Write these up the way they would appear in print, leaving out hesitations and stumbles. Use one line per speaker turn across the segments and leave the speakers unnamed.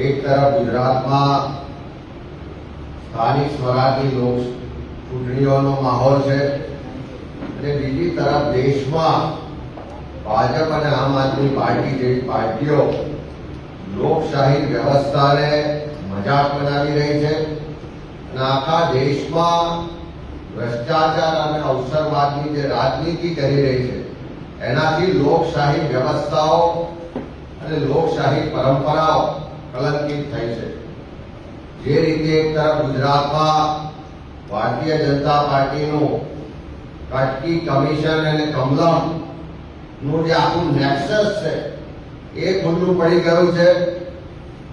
એક તરફ ગુજરાતમાં સ્થાનિક સ્વરાજની લોક ચૂંટણીઓનો માહોલ છે અને બીજી તરફ દેશમાં ભાજપ અને આમ આદમી પાર્ટી જેવી પાર્ટીઓ લોકશાહી વ્યવસ્થાને મજાક બનાવી રહી છે અને આખા દેશમાં ભ્રષ્ટાચાર અને અવસરવાદની જે રાજનીતિ કરી રહી છે એનાથી લોકશાહી વ્યવસ્થાઓ અને લોકશાહી પરંપરાઓ કલંકિત થઈ છે। જે રીતે એક તરફ ગુજરાતમાં ભારતીય જનતા પાર્ટીનું કટકી કમિશન અને કમલમ નું જે આખું નેક્સસ છે એ ખુલ્લું પડી ગયું છે।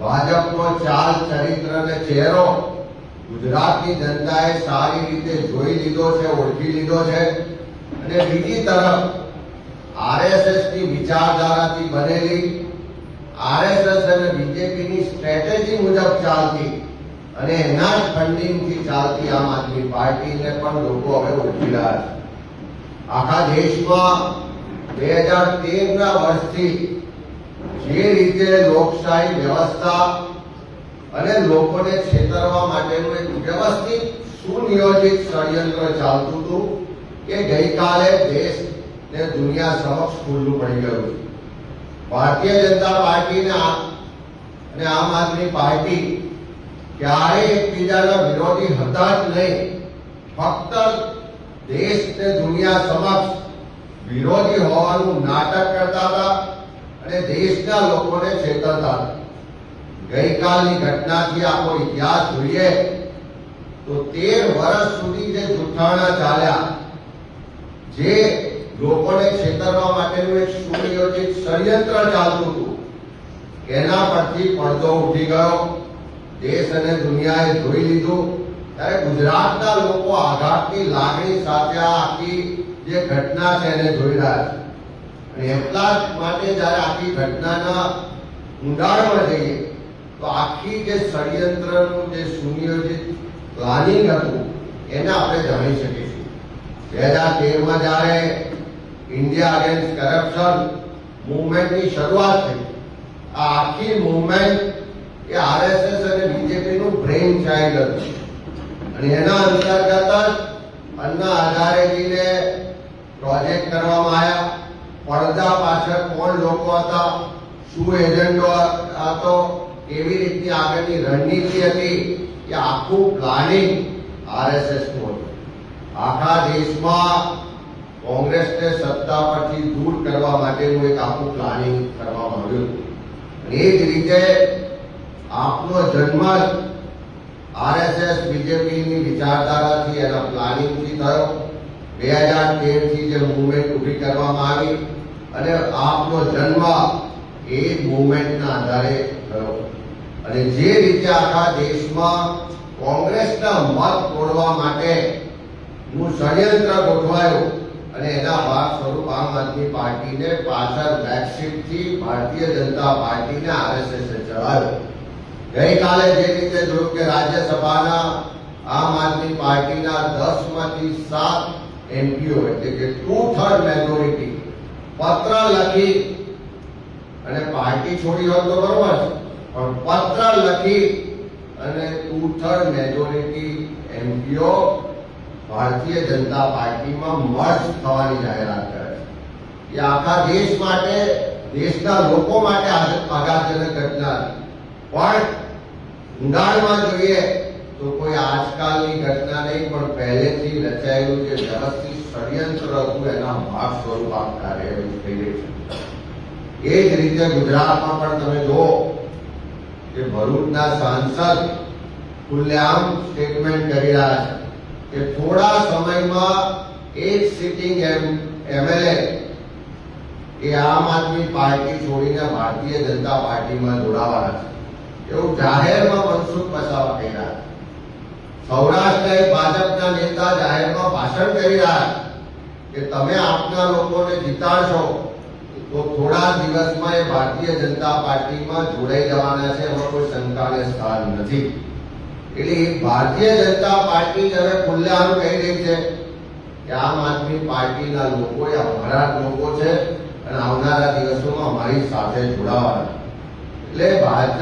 ભાજપનો ચાલ ચરિત્ર અને ચહેરો ગુજરાતની જનતાએ સારી રીતે જોઈ લીધો છે, ઓળખી લીધો છે અને બીજી તરફ આરએસએસની વિચારધારાથી બનેલી આરએસએસ અને બીજેપીની સ્ટ્રેટેજી મુજબ ચાલતી અને એના જ ફંડિંગથી ચાલતી આમ આદમી પાર્ટીને પણ લોકો હવે ઓળખી રહ્યા છે। આખા દેશમાં 2013ના વર્ષથી જે રીતે લોકશાહી વ્યવસ્થા અને લોકોને છેતરવા માટેનું એક વ્યવસ્થિત સુનિયોજિત ષડયંત્ર ચાલતું હતું કે ગઈકાલે દેશ ને દુનિયા સમક્ષ ખુલ્લું પડી ગયું છે। ભારતીય જનતા પાર્ટીને અને આમ આદમી પાર્ટી ક્યારેય એકબીજાના વિરોધી હતા જ નહીં, ફક્ત દેશ ને દુનિયા સમક્ષ વિરોધી હોવાનું નાટક કરતા હતા અને દેશના લોકોને છેતરતા હતા। ગઈકાલની ઘટનાથી આપણો ઇતિહાસ જોઈએ તો 13 વર્ષ સુધી જે જૂઠાણા ચાલ્યા, જે લોકોને છેતરવા માટેનું એક સુનિયોજિત ષડયંત્ર ચાલતું હતું, એના પરથી પડદો ઉઠી ગયો। દેશ અને દુનિયાએ જોઈ લીધું ત્યારે ગુજરાતના લોકો આઘાતની લાગણી સાથે આ આખી જે ઘટના છે એને જોઈ રહ્યા છે અને એટલા જ માટે જ્યારે આખી ઘટનાના ઊંડાણમાં જઈએ તો આખી જે ષડયંત્રનું જે સુનિયોજિત પ્લાનિંગ હતું એને આપણે જાણી શકીશું। 2013માં જ્યારે ઇન્ડિયા અગેન્સ્ટ કરપ્શન મૂવમેન્ટની શરૂઆત થઈ, આ આખી મૂવમેન્ટ એ આરએસએસ અને બીજેપીનું બ્રેઇન ચાઇલ્ડ હતું અને એના અંતર્ગત જ અન્ના હઝારેજીને પ્રોજેક્ટ કરવામાં આવ્યા। પડદા પાછળ કોણ લોકો હતા, શું એજન્ડો હતો, કેવી રીતની આગળની રણનીતિ હતી, એ આખું પ્લાનિંગ આરએસએસનું હતું। આખા દેશમાં કોંગ્રેસને સત્તા પરથી દૂર કરવા માટેનું એક આખું પ્લાનિંગ કરવામાં આવ્યું અને એ જ રીતે આપનો જન્મ આરએસએસ બીજેપીની વિચારધારાથી એના પ્લાનિંગથી થયો। 2013થી જે મૂવમેન્ટ ઊભી કરવામાં આવી અને આપનો જન્મ એ મૂવમેન્ટના આધારે થયો અને જે રીતે આખા દેશમાં કોંગ્રેસના મત તોડવા માટેનું ષડયંત્ર ગોઠવાયું અને એના ભાગ સ્વરૂપ આમ આદમી પાર્ટીને પાછળ બેકશીટથી ભારતીય જનતા પાર્ટીને આરએસએસે ચલાવ્યો। ગઈકાલે જે રીતે જોયું કે રાજ્યસભાના આમ આદમી પાર્ટીના 10માંથી 7 એમપીઓ એટલે કે 2/3 મેજોરિટી પત્ર લખી અને પાર્ટી છોડી હોત તો બરોબર છે, પણ પત્ર લખી અને 2/3 મેજોરિટી એમપીઓ ભારતીય જનતા પાર્ટીમાં મર્જ થવાની જાહેરાત કરે છે। એ આખા દેશ માટે, દેશના લોકો માટે આઘાતજનક ઘટના છે, પણ ઊંડાણમાં જોઈએ તો કોઈ આજકાલની ઘટના નહીં, પણ પહેલેથી રચાયેલું જે વ્યવસ્થિત ષડયંત્ર હતું એના ભાગ સ્વરૂપ આ કાર્યવાહી થઈ રહી છે। એ જ રીતે ગુજરાતમાં પણ તમે જુઓ કે ભરૂચના સાંસદ ખુલ્લેઆમ સ્ટેટમેન્ટ કરી રહ્યા છે કે થોડા સમયમાં એક સિટિંગ એમએલએ એ આમ આદમી પાર્ટી છોડીને ભારતીય જનતા પાર્ટીમાં જોડાવાના છે, એવું જાહેરમાં મનસુખ વસાવા કહી રહ્યા છે। સૌરાષ્ટ્રના ભાજપના નેતા જાહેરમાં ભાષણ કરી રહ્યા કે તમે આપના લોકોને જીતાડશો તો થોડા દિવસમાં એ ભારતીય જનતા પાર્ટીમાં જોડાઈ જવાના છે, એમાં કોઈ શંકાને સ્થાન નથી। એટલે ભારતીય જનતા પાર્ટી હવે ખુલ્લેઆમ કહી રહી છે કે આમ આદમી પાર્ટીના લોકો એ અમારા લોકો છે અને આવનારા દિવસોમાં અમારી સાથે જોડાવાના। એટલે ભાજપ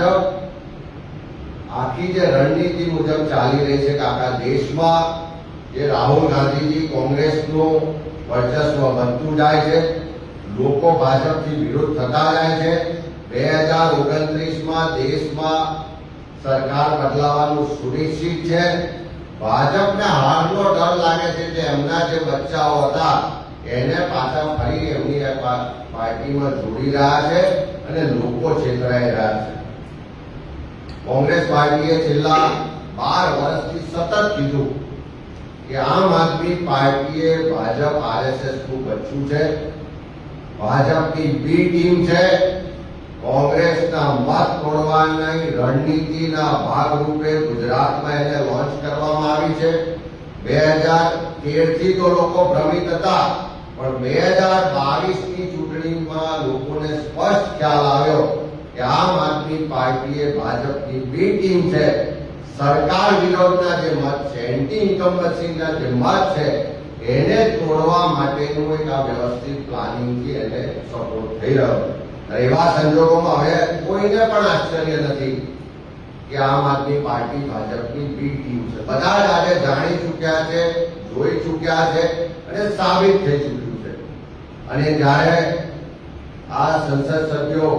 આખી જે રણનીતિ મુજબ ચાલી રહી છે કે આખા દેશમાં જે રાહુલ ગાંધીજી કોંગ્રેસનું વર્ચસ્વ વધતું જાય છે, લોકો ભાજપથી વિરોધ થતા જાય છે. 2029માં દેશમાં સરકાર બદલાવાનું સુનિશ્ચિત છે. ભાજપને હારનો ડર લાગે છે કે એમના જે બચ્ચાઓ હતા એને પાછા ફરી એમની પાર્ટીમાં જોડી રહ્યા છે અને લોકો છેતરાઈ રહ્યા છે. કોંગ્રેસ પાર્ટીએ છેલ્લા 12 વર્ષથી સતત કીધું કે આમ આદમી પાર્ટીએ ભાજપ આરએસએસ નું બચ્ચું છે, ભાજપની બી ટીમ છે. કોંગ્રેસના મત તોડવાની રણનીતિના ભાગરૂપે ગુજરાતમાં એને લોન્ચ કરવામાં આવી છે. 2013 થી તો લોકો ભ્રમિત હતા, પણ 2022ની ચૂંટણીમાં લોકોને સ્પષ્ટ ખ્યાલ આવ્યો કે આમ આદમી પાર્ટીએ ભાજપની બી ટીમ છે. સરકાર વિરોધના જે મત છે, એન્ટી ઇન્કમ્બન્સીના જે મત છે, એને તોડવા માટેનું એક આ વ્યવસ્થિત પ્લાનિંગથી એને સપોર્ટ થઈ રહ્યો. એવા સંજોગોમાં હવે કોઈને પણ આશ્ચર્ય નથી કે આમ આદમી પાર્ટી ભાજપની બી ટીમ છે. બધા જ આજે જાણી ચૂક્યા છે, જોઈ ચૂક્યા છે અને સાબિત થઈ ચૂક્યું છે. અને જ્યારે આ સંસદ સભ્યો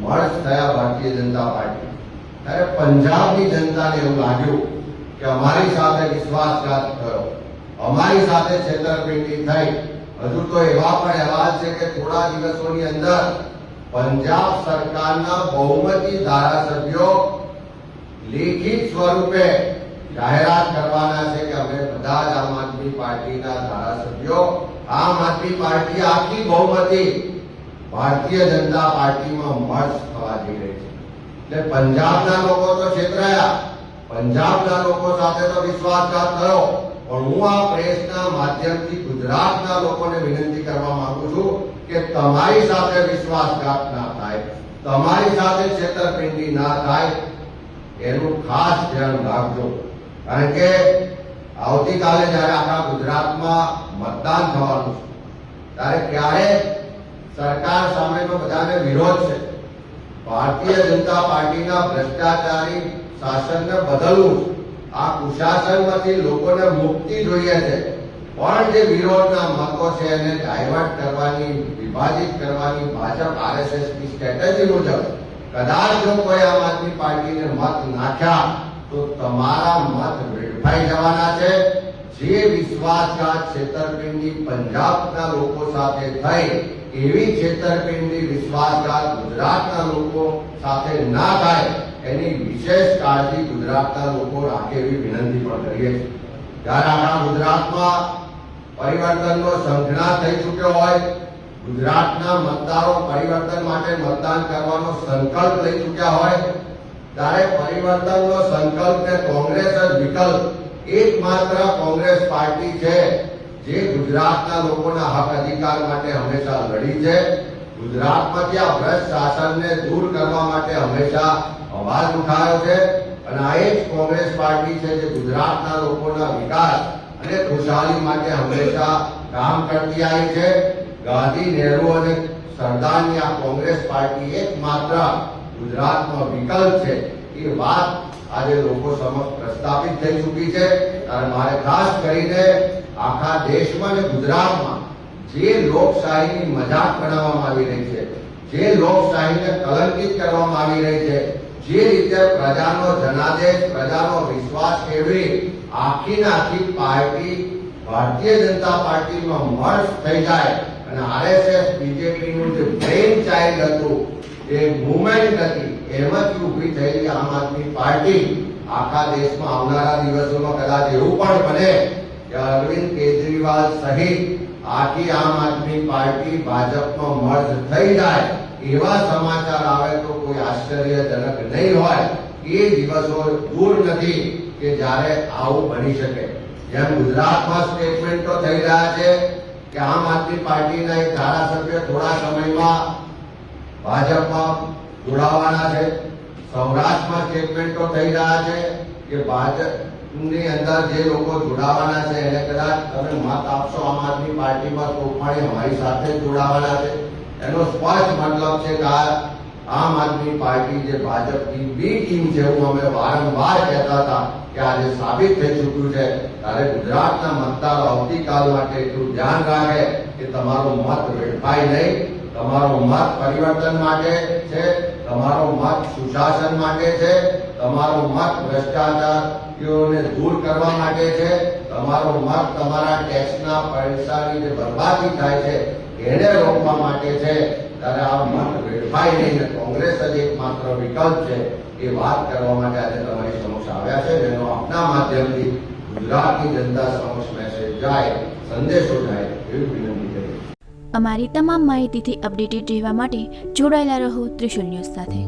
મર્જ થયા ભારતીય જનતા પાર્ટી, ત્યારે પંજાબની જનતાને એવું લાગ્યું કે અમારી સાથે વિશ્વાસઘાત થયો, અમારી સાથે છેતરપિંડી થઈ. હજુ તો એવા પણ અહેવાલ છે કે થોડા દિવસોની અંદર પંજાબ સરકારના બહુમતી ધારાસભ્યો લેખિત સ્વરૂપે જાહેરાત કરવાના છે કે અમે બધા જ આમ આદમી પાર્ટીના ધારાસભ્યો, આમ આદમી પાર્ટી આખી બહુમતી ભારતીય જનતા પાર્ટીમાં મર્જ થવા જઈ રહી છે. એટલે પંજાબના લોકો તો છેતરાયા, પંજાબના લોકો સાથે તો વિશ્વાસઘાત થયો. પણ હું આ પ્રેસના માધ્યમથી ગુજરાતના લોકોને વિનંતી કરવા માંગુ છું કે તમારી સાથે વિશ્વાસઘાત ના થાય, તમારી સાથે છેતરપિંડી ના થાય, એનું ખાસ ધ્યાન રાખજો. કારણ કે આવતીકાલે જ્યારે આખા ગુજરાતમાં મતદાન થવાનું છે, ત્યારે ક્યારે સરકાર સામેનો બધાને વિરોધ છે. ભારતીય જનતા પાર્ટીના ભ્રષ્ટાચારી શાસનને બદલવું છે. આ કુશાસનમાંથી લોકોને મુક્તિ જોઈએ છે, પણ જે વિરોધના મતો છે એને ડાયવર્ટ કરવાની, વિભાજિત કરવાની ભાજપ આરએસએસની સ્ટ્રેટેજી મુજબ કદાચ જો કોઈ આમ આદમી પાર્ટીને મત નાખ્યા તો તમારા મત વેડફાઈ જવાના છે. જે વિશ્વાસઘાત છેતરપિંડી પંજાબના લોકો સાથે થઈ, એવી છેતરપિંડી વિશ્વાસઘાત ગુજરાતના લોકો સાથે ના થાય એની વિશેષ કાળજી ગુજરાતના લોકો રાખે એવી વિનંતી પણ કરીએ છીએ. જ્યારે આપણા ગુજરાતમાં પરિવર્તનનો સંઘર્ષ થઈ ચૂક્યો હોય, ગુજરાતના મતદારો પરિવર્તન માટે મતદાન કરવાનો સંકલ્પ લઈ ચૂક્યા હોય, ત્યારે પરિવર્તનનો સંકલ્પને કોંગ્રેસ જ વિકલ્પ, એકમાત્ર કોંગ્રેસ પાર્ટી છે જે ગુજરાતના લોકોના હક અધિકાર માટે હંમેશા લડી છે. ગુજરાતમાંથી આ ભ્રષ્ટ શાસનને દૂર કરવા માટે હંમેશા અવાજ ઉઠાવ્યો છે. અને આ એક કોંગ્રેસ પાર્ટી છે જે ગુજરાતના લોકોના વિકાસ અને ખુશહાલી માટે હંમેશા કામ કરતી આવી છે. ગાંધી, નહેરુ અને સરદારની આ કોંગ્રેસ પાર્ટી એકમાત્ર ગુજરાતનો વિકલ્પ છે. એ વાત આજે લોકો સમક્ષ પ્રસ્થાપિત થઈ ચૂકી છે. અને મારે ખાસ કરીને આખા દેશમાં અને ગુજરાતમાં જે લોકશાહીની મજાક બનાવવામાં આવી રહી છે, જે લોકશાહીને કલંકિત કરવામાં આવી રહી છે, જે રીતે પ્રજાનો જનાદેશ, પ્રજાનો વિશ્વાસ કેળવી આખી ને આખી પાર્ટી ભારતીય જનતા પાર્ટીમાં મર્જ થઈ જાય અને આરએસએસ બીજેપીનું જે બ્રેન ચાઇલ્ડ હતું, એ મુવમેન્ટ હતી, એમાંથી ઉભી થયેલી આમ આદમી પાર્ટી આખા દેશમાં આવનારા દિવસોમાં કદાચ એવું પણ બને કે અરવિંદ કેજરીવાલ સહિત આખી આમ આદમી પાર્ટી ભાજપમાં મર્જ થઈ જાય, એવા સમાચાર આવે તો કોઈ આશ્ચર્યજનક નહીં હોય. એ દિવસો દૂર નથી કે જ્યારે આવું બની શકે. જેમ ગુજરાતમાં સ્ટેટમેન્ટો થઈ રહ્યા છે કે આમ આદમી પાર્ટીના એક ધારાસભ્ય થોડા સમયમાં ભાજપમાં જોડાવાના છે, સૌરાષ્ટ્રમાં સ્ટેટમેન્ટો થઈ રહ્યા છે કે ભાજપની અંદર જે લોકો જોડાવાના છે એને કદાચ તમે મત આપશો આમ આદમી પાર્ટીમાં તો પણ અમારી સાથે જોડાવાના છે. એનો સ્પષ્ટ મતલબ છે કે આ આમ આદમી પાર્ટી જે ભાજપની બી ટીમ છે, એવું અમે વારંવાર કહેતા હતા કે આજે સાબિત થઈ ચૂક્યું છે. ત્યારે ગુજરાતના મતદારો આવતીકાલ માટે એટલું ધ્યાન રાખે કે તમારો મત વેડફાય નહીં. તમારો મત પરિવર્તન માટે છે, તમારો મત સુશાસન માટે છે, તમારો મત ભ્રષ્ટાચારીઓને દૂર કરવા માટે છે, તમારો મત તમારા ટેક્સના પૈસાની જે બરબાદી થાય છે એને રોકવા માટે છે. ત્યારે આ મત વેડફાય નહીં ને કોંગ્રેસ જ એકમાત્ર વિકલ્પ છે એ વાત કરવા માટે આજે તમારી સમક્ષ આવ્યા છે. એનો આપના માધ્યમથી ગુજરાતની જનતા સમક્ષ મેસેજ જાય, સંદેશો જાય એવી વિનંતી કરી.
અમારી તમામ માહિતીથી અપડેટેડ રહેવા માટે જોડાયેલા રહો ત્રિશુલ ન્યૂઝ સાથે.